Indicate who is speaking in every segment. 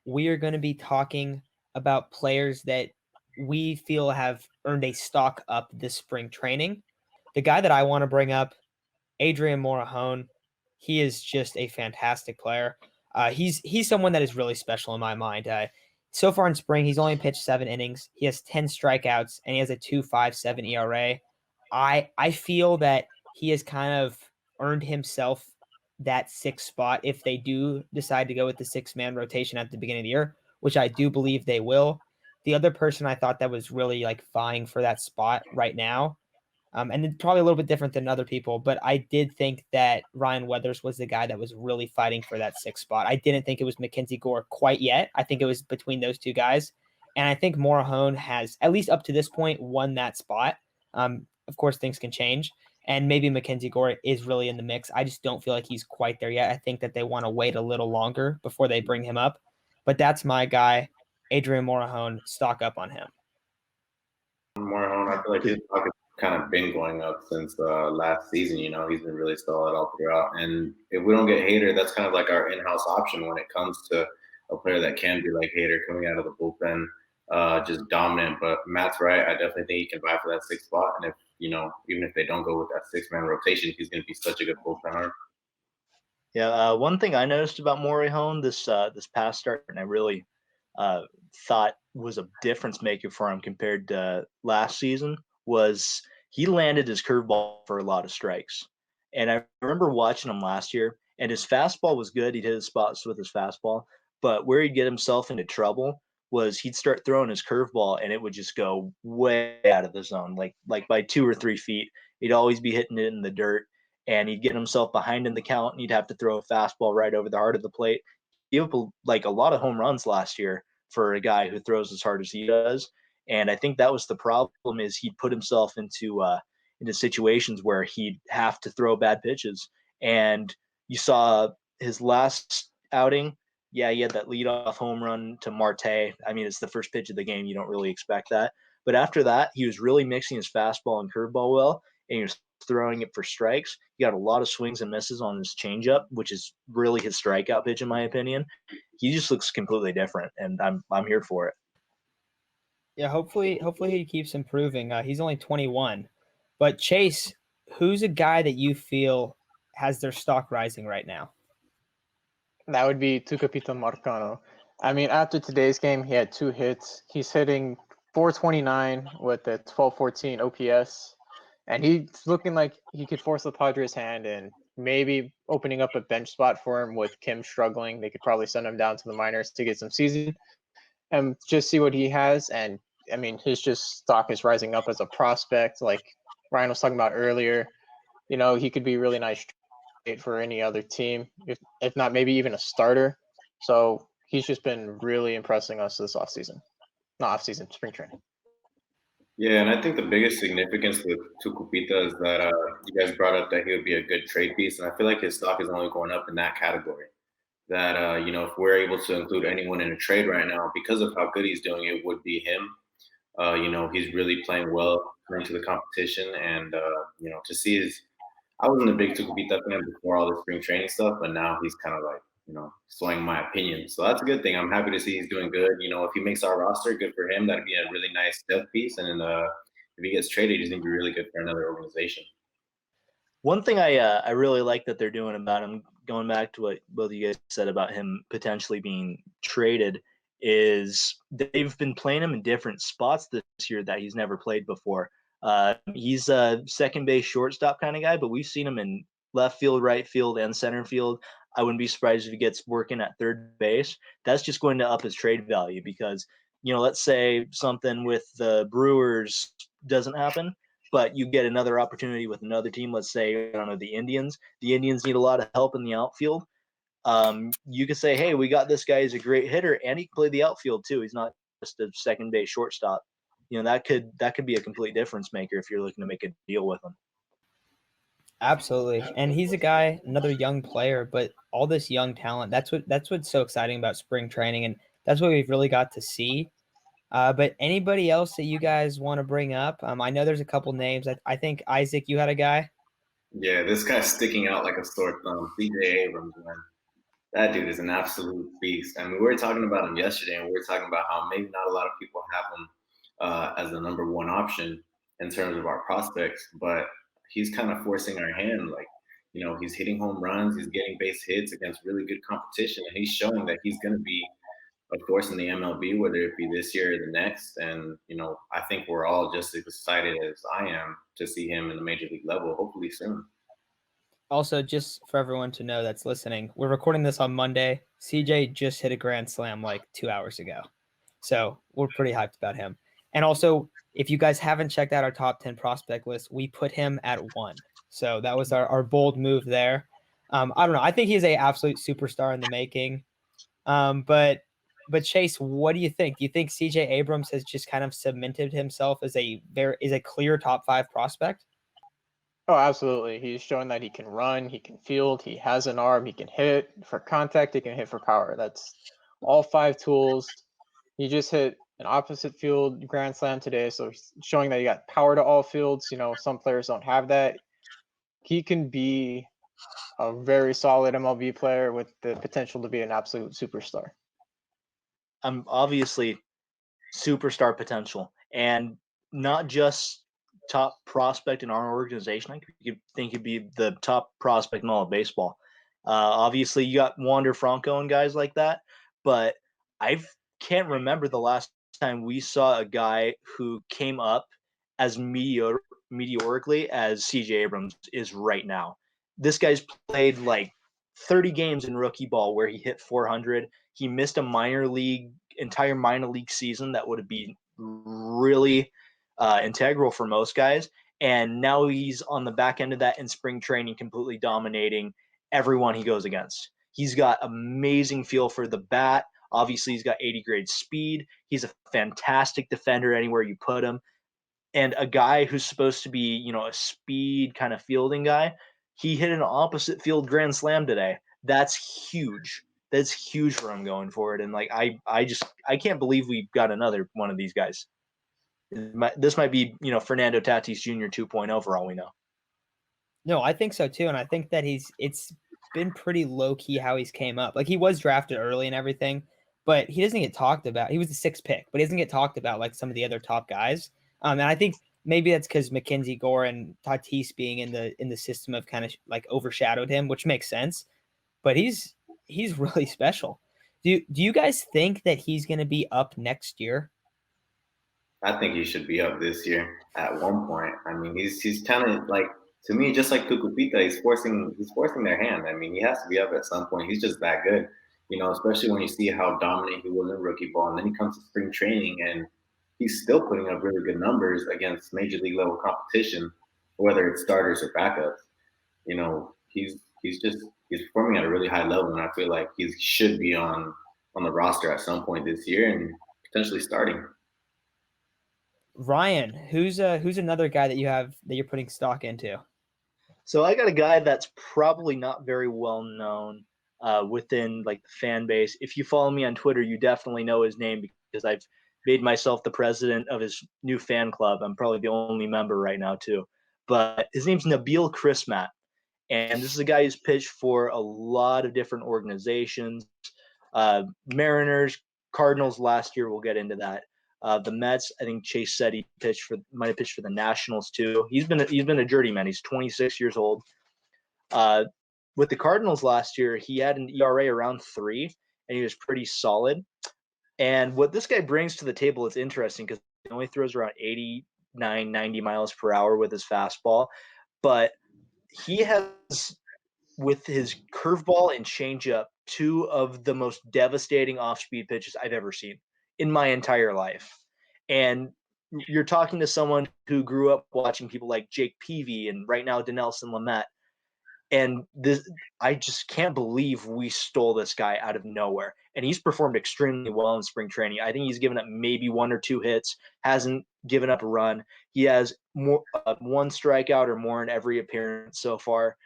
Speaker 1: we are going to be talking about players that we feel have earned a stock up this spring training. The guy that I want to bring up, Adrian Morejon, he is just a fantastic player. He's someone that is really special in my mind. So far in spring, he's only pitched 7 innings. He has 10 strikeouts, and he has a 2.57 ERA. I feel that he has kind of earned himself that 6th spot if they do decide to go with the 6-man rotation at the beginning of the year, which I do believe they will. The other person I thought that was really like vying for that spot right now, and it's probably a little bit different than other people, but I did think that Ryan Weathers was the guy that was really fighting for that 6th spot. I didn't think it was Mackenzie Gore quite yet. I think it was between those two guys. And I think Morejon has, at least up to this point, won that spot. Of course, things can change. And maybe Mackenzie Gore is really in the mix. I just don't feel like he's quite there yet. I think that they want to wait a little longer before they bring him up. But that's my guy, Adrian Morejon. Stock up on him.
Speaker 2: Morejon, I feel like his stock has kind of been going up since last season. You know, he's been really solid all throughout. And if we don't get Hader, that's kind of like our in-house option when it comes to a player that can be like Hader coming out of the bullpen, just dominant. But Matt's right. I definitely think he can vie for that 6th spot. And if, you know, even if they don't go with that 6-man rotation, he's going to be such a good bullpen arm.
Speaker 3: Yeah, one thing I noticed about Morejon this past start, and I really thought was a difference maker for him compared to last season, was he landed his curveball for a lot of strikes. And I remember watching him last year, and his fastball was good. He'd hit his spots with his fastball, but where he'd get himself into trouble was he'd start throwing his curveball, and it would just go way out of the zone, like by 2 or 3 feet. He'd always be hitting it in the dirt, and he'd get himself behind in the count, and he'd have to throw a fastball right over the heart of the plate. He gave up like a lot of home runs last year for a guy who throws as hard as he does. And I think that was the problem, is he'd put himself into situations where he'd have to throw bad pitches. And you saw his last outing. Yeah, he had that leadoff home run to Marte. I mean, it's the first pitch of the game. You don't really expect that. But after that, he was really mixing his fastball and curveball well, and he was throwing it for strikes. He got a lot of swings and misses on his changeup, which is really his strikeout pitch, in my opinion. He just looks completely different, and I'm here for it.
Speaker 1: Yeah, hopefully he keeps improving. He's only 21. But Chase, who's a guy that you feel has their stock rising right now?
Speaker 4: That would be Tucupita Marcano. I mean, after today's game, he had 2 hits. He's hitting .429 with a 1214 OPS. And he's looking like he could force the Padres' hand, and maybe opening up a bench spot for him with Kim struggling. They could probably send him down to the minors to get some season and just see what he has. And, I mean, his just stock is rising up as a prospect. Like Ryan was talking about earlier, you know, he could be really nice for any other team, if not maybe even a starter. So he's just been really impressing us this offseason. Not offseason, spring training.
Speaker 2: Yeah, and I think the biggest significance with Tucupita is that you guys brought up that he would be a good trade piece, and I feel like his stock is only going up in that category. That, you know, if we're able to include anyone in a trade right now, because of how good he's doing, it would be him. You know, he's really playing well into the competition, and, you know, to see his – I wasn't a big Tucupita fan before all the spring training stuff, but now he's kind of like, you know, swaying my opinion. So that's a good thing. I'm happy to see he's doing good. You know, if he makes our roster, good for him. That'd be a really nice depth piece. And then if he gets traded, he's going to be really good for another organization.
Speaker 3: One thing I really like that they're doing about him, going back to what both of you guys said about him potentially being traded, is they've been playing him in different spots this year that he's never played before. He's a second base shortstop kind of guy, but we've seen him in left field, right field, and center field. I wouldn't be surprised if he gets working at third base. That's just going to up his trade value because, you know, let's say something with the Brewers doesn't happen, but you get another opportunity with another team. Let's say, I don't know, the Indians. The Indians need a lot of help in the outfield. You could say, hey, we got this guy. He's a great hitter, and he can play the outfield too. He's not just a second base shortstop. You know, that could be a complete difference maker if you're looking to make a deal with him.
Speaker 1: Absolutely. And he's a guy, another young player, but all this young talent, that's what's so exciting about spring training, and that's what we've really got to see. But anybody else that you guys want to bring up? I know there's a couple names. I think, Isaac, you had a guy?
Speaker 2: Yeah, this guy's sticking out like a sore thumb. CJ Abrams, man. That dude is an absolute beast. I mean, we were talking about him yesterday, and we were talking about how maybe not a lot of people have him as the number one option in terms of our prospects, but he's kind of forcing our hand. Like, he's hitting home runs, he's getting base hits against really good competition, and he's showing that he's going to be a force in the MLB, whether it be this year or the next. And, I think we're all just as excited as I am to see him in the major league level, hopefully soon.
Speaker 1: Also, just for everyone to know that's listening, we're recording this on Monday. CJ just hit a grand slam like 2 hours ago. So we're pretty hyped about him. And also, if you guys haven't checked out our top 10 prospect list, we put him at 1. So that was our bold move there. I don't know. I think he's an absolute superstar in the making. But Chase, what do you think? Do you think CJ Abrams has just kind of cemented himself as a clear top 5 prospect?
Speaker 4: Oh, absolutely. He's shown that he can run, he can field, he has an arm, he can hit for contact, he can hit for power. That's all 5 tools. He just hit an opposite field grand slam today, so showing that he got power to all fields. Some players don't have that. He can be a very solid MLB player with the potential to be an absolute superstar.
Speaker 3: Obviously superstar potential, and not just top prospect in our organization. I think he'd be the top prospect in all of baseball. Obviously, you got Wander Franco and guys like that, but I can't remember the last time we saw a guy who came up as meteorically as CJ Abrams is right now. This guy's played like 30 games in rookie ball where he hit 400. He missed a entire minor league season that would have been really integral for most guys. And now he's on the back end of that in spring training, completely dominating everyone he goes against. He's got amazing feel for the bat. Obviously, he's got 80 grade speed. He's a fantastic defender anywhere you put him. And a guy who's supposed to be, a speed kind of fielding guy, he hit an opposite field grand slam today. That's huge. That's huge for him going forward. And like, I can't believe we got another one of these guys. This might be, Fernando Tatis Jr. 2.0 for all we know.
Speaker 1: No, I think so too. And I think that it's been pretty low key how he's came up. Like, he was drafted early and everything, but he doesn't get talked about. He was the 6th pick, but he doesn't get talked about like some of the other top guys. And I think maybe that's because Mackenzie Gore and Tatis being in the system have kind of like overshadowed him, which makes sense. But he's really special. Do you guys think that he's going to be up next year?
Speaker 2: I think he should be up this year at one point. I mean, he's kind of like, to me, just like Tucupita, he's forcing their hand. I mean, he has to be up at some point. He's just that good, especially when you see how dominant he was in rookie ball, and then he comes to spring training and he's still putting up really good numbers against major league level competition, whether it's starters or backups. He's performing at a really high level, and I feel like he should be on the roster at some point this year and potentially starting.
Speaker 1: Ryan, who's another guy that you're putting stock into?
Speaker 3: So I got a guy that's probably not very well known within like the fan base. If you follow me on Twitter, you definitely know his name because I've made myself the president of his new fan club. I'm probably the only member right now too. But his name's Nabil Chrismat. And this is a guy who's pitched for a lot of different organizations. Mariners, Cardinals last year, we'll get into that. The Mets, I think Chase said he might have pitched for the Nationals too. He's been a journeyman. He's 26 years old. With the Cardinals last year, he had an ERA around 3, and he was pretty solid. And what this guy brings to the table is interesting because he only throws around 89, 90 miles per hour with his fastball. But he has, with his curveball and changeup, 2 of the most devastating off-speed pitches I've ever seen in my entire life. And you're talking to someone who grew up watching people like Jake Peavy and right now Dinelson Lamet. And I just can't believe we stole this guy out of nowhere. And he's performed extremely well in spring training. I think he's given up maybe 1 or 2 hits, hasn't given up a run. He has more 1 strikeout or more in every appearance so far.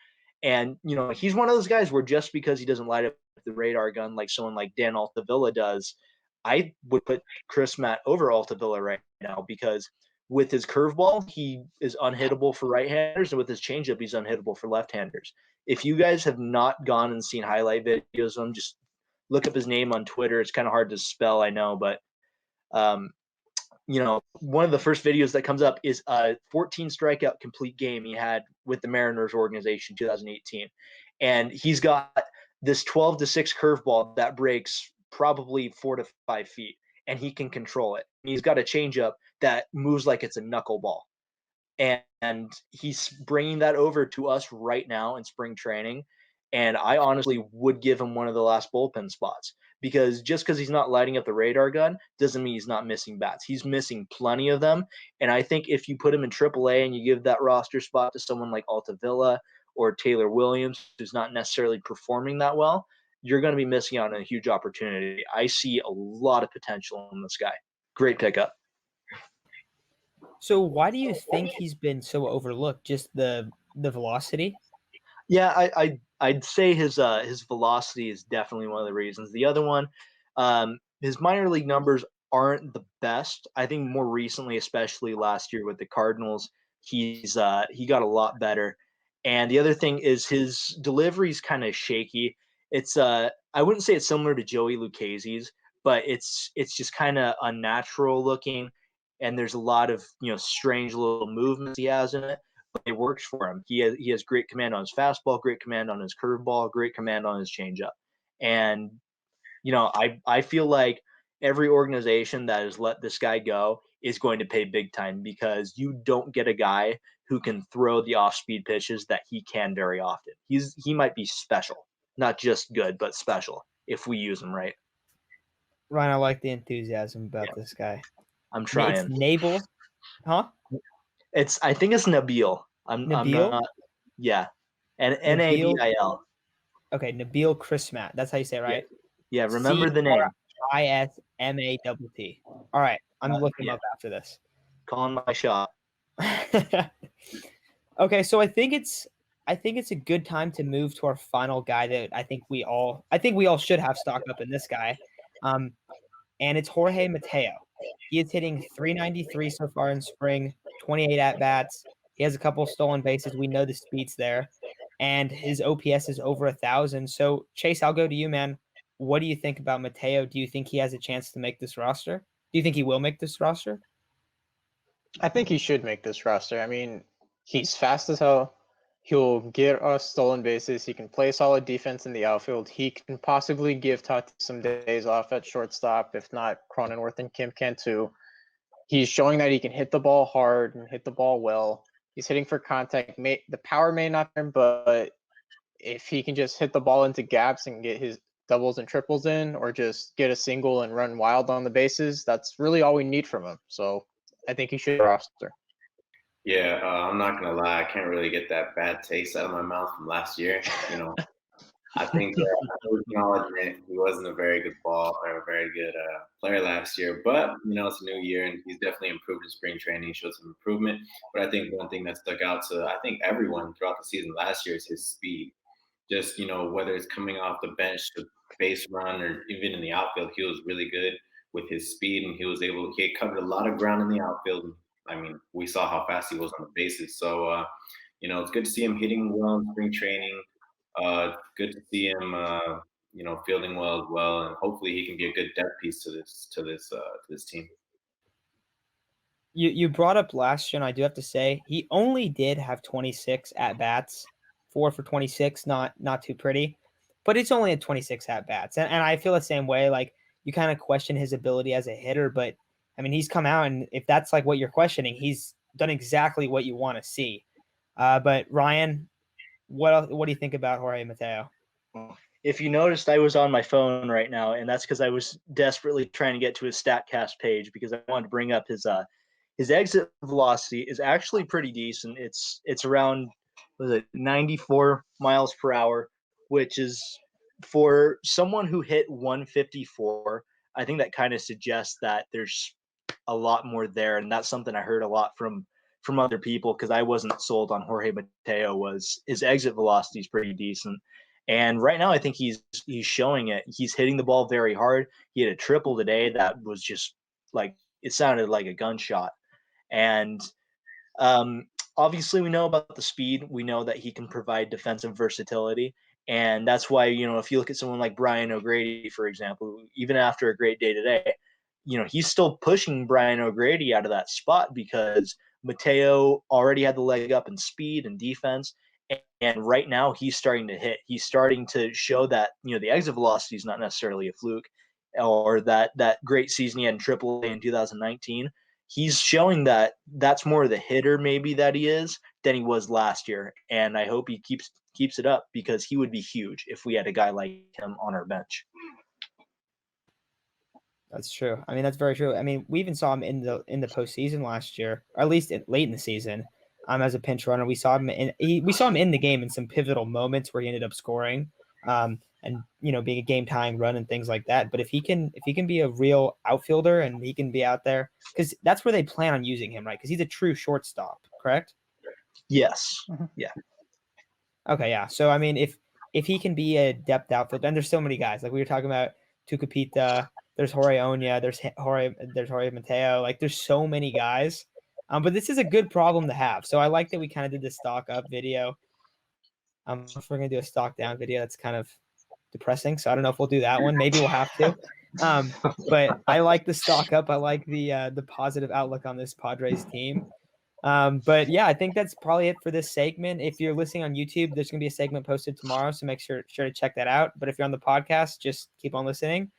Speaker 3: And, he's one of those guys where just because he doesn't light up the radar gun like someone like Dan Altavilla does, I would put Chris Matt over Altavilla right now because with his curveball, he is unhittable for right-handers, and with his changeup, he's unhittable for left-handers. If you guys have not gone and seen highlight videos of him, just look up his name on Twitter. It's kind of hard to spell, I know, but one of the first videos that comes up is a 14 strikeout complete game he had with the Mariners organization 2018. And he's got this 12-6 curveball that breaks probably 4 to 5 feet, and he can control it. And he's got a changeup that moves like it's a knuckleball. And he's bringing that over to us right now in spring training. And I honestly would give him one of the last bullpen spots, because just because he's not lighting up the radar gun doesn't mean he's not missing bats. He's missing plenty of them. And I think if you put him in AAA and you give that roster spot to someone like Altavilla or Taylor Williams, who's not necessarily performing that well, you're going to be missing out on a huge opportunity. I see a lot of potential in this guy. Great pickup.
Speaker 1: So why do you think he's been so overlooked? Just the velocity?
Speaker 3: Yeah, I'd say his velocity is definitely one of the reasons. The other one, his minor league numbers aren't the best. I think more recently, especially last year with the Cardinals, he got a lot better. And the other thing is his delivery is kind of shaky. It's I wouldn't say it's similar to Joey Lucchese's, but it's just kind of unnatural looking. And there's a lot of strange little movements he has in it, but it works for him. He has great command on his fastball, great command on his curveball, great command on his changeup. And I feel like every organization that has let this guy go is going to pay big time, because you don't get a guy who can throw the off-speed pitches that he can very often. He might be special, not just good, but special if we use him right.
Speaker 1: Ryan, I like the enthusiasm about this guy.
Speaker 3: I'm trying.
Speaker 1: It's Nabil, huh?
Speaker 3: I think it's Nabil. I'm not. Yeah, and Nabil.
Speaker 1: Okay, Nabil Chrismat. That's how you say it, right?
Speaker 3: Yeah, remember the name.
Speaker 1: Ismatt. All right, I'm looking him up after this.
Speaker 3: Calling my shot.
Speaker 1: Okay, so I think it's a good time to move to our final guy that I think we all should have stocked up in this guy. And it's Jorge Mateo. He is hitting .393 so far in spring, 28 at-bats. He has a couple stolen bases. We know the speed's there. And his OPS is over 1,000. So, Chase, I'll go to you, man. What do you think about Mateo? Do you think he has a chance to make this roster? Do you think he will make this roster?
Speaker 4: I think he should make this roster. I mean, he's fast as hell. He'll get us stolen bases. He can play solid defense in the outfield. He can possibly give Tatis some days off at shortstop. If not, Cronenworth and Kim can too. He's showing that he can hit the ball hard and hit the ball well. He's hitting for contact. The power may not be there, but if he can just hit the ball into gaps and get his doubles and triples in, or just get a single and run wild on the bases, that's really all we need from him. So I think he should roster.
Speaker 2: Yeah, I'm not gonna lie. I can't really get that bad taste out of my mouth from last year. I think acknowledgement, he wasn't a very good ball or a very good player last year. But it's a new year, and he's definitely improved in spring training. Showed some improvement. But I think one thing that stuck out to everyone throughout the season last year is his speed. Just whether it's coming off the bench to base run or even in the outfield, he was really good with his speed, and he had covered a lot of ground in the outfield. I mean, we saw how fast he was on the bases. So, it's good to see him hitting well in spring training. Good to see him, fielding well as well, and hopefully he can be a good depth piece to this team.
Speaker 1: You brought up last year, and I do have to say he only did have 26 at bats, 4 for 26, not too pretty, but it's only at 26 at bats, and I feel the same way. Like, you kind of question his ability as a hitter, but I mean, he's come out, and if that's like what you're questioning, he's done exactly what you want to see. But Ryan, what do you think about Jorge Mateo?
Speaker 3: If you noticed, I was on my phone right now, and that's because I was desperately trying to get to his StatCast page, because I wanted to bring up his exit velocity is actually pretty decent. It's around 94 miles per hour, which is, for someone who hit 154, I think that kind of suggests that there's a lot more there, and that's something I heard a lot from other people, because I wasn't sold on Jorge Mateo. Was his exit velocity is pretty decent, and right now I think he's showing it. He's hitting the ball very hard. He had a triple today that was just like, it sounded like a gunshot, And obviously, we know about the speed. We know that he can provide defensive versatility. And that's why, if you look at someone like Brian O'Grady, for example, even after a great day today, he's still pushing Brian O'Grady out of that spot because Mateo already had the leg up in speed and defense. And right now he's starting to hit. He's starting to show that, the exit velocity is not necessarily a fluke, or that great season he had in AAA in 2019. He's showing that that's more the hitter maybe that he is than he was last year. And I hope he keeps it up, because he would be huge if we had a guy like him on our bench.
Speaker 1: That's true. I mean, that's very true. I mean, we even saw him in the postseason last year, or at least late in the season, as a pinch runner. We saw him in the game in some pivotal moments where he ended up scoring, and being a game tying run and things like that. But if he can be a real outfielder and he can be out there, because that's where they plan on using him, right? Because he's a true shortstop, correct?
Speaker 3: Yes. Yeah.
Speaker 1: Okay, yeah. So I mean, if he can be a depth outfielder, and there's so many guys, like we were talking about Tucupita, there's Jorge Oña, there's Jorge Mateo, like there's so many guys. But this is a good problem to have. So I like that we kind of did the stock up video. If we're gonna do a stock down video, that's kind of depressing. So I don't know if we'll do that one. Maybe we'll have to. But I like the stock up. I like the positive outlook on this Padres team. But yeah, I think that's probably it for this segment. If you're listening on YouTube, there's gonna be a segment posted tomorrow, so make sure to check that out. But if you're on the podcast, just keep on listening.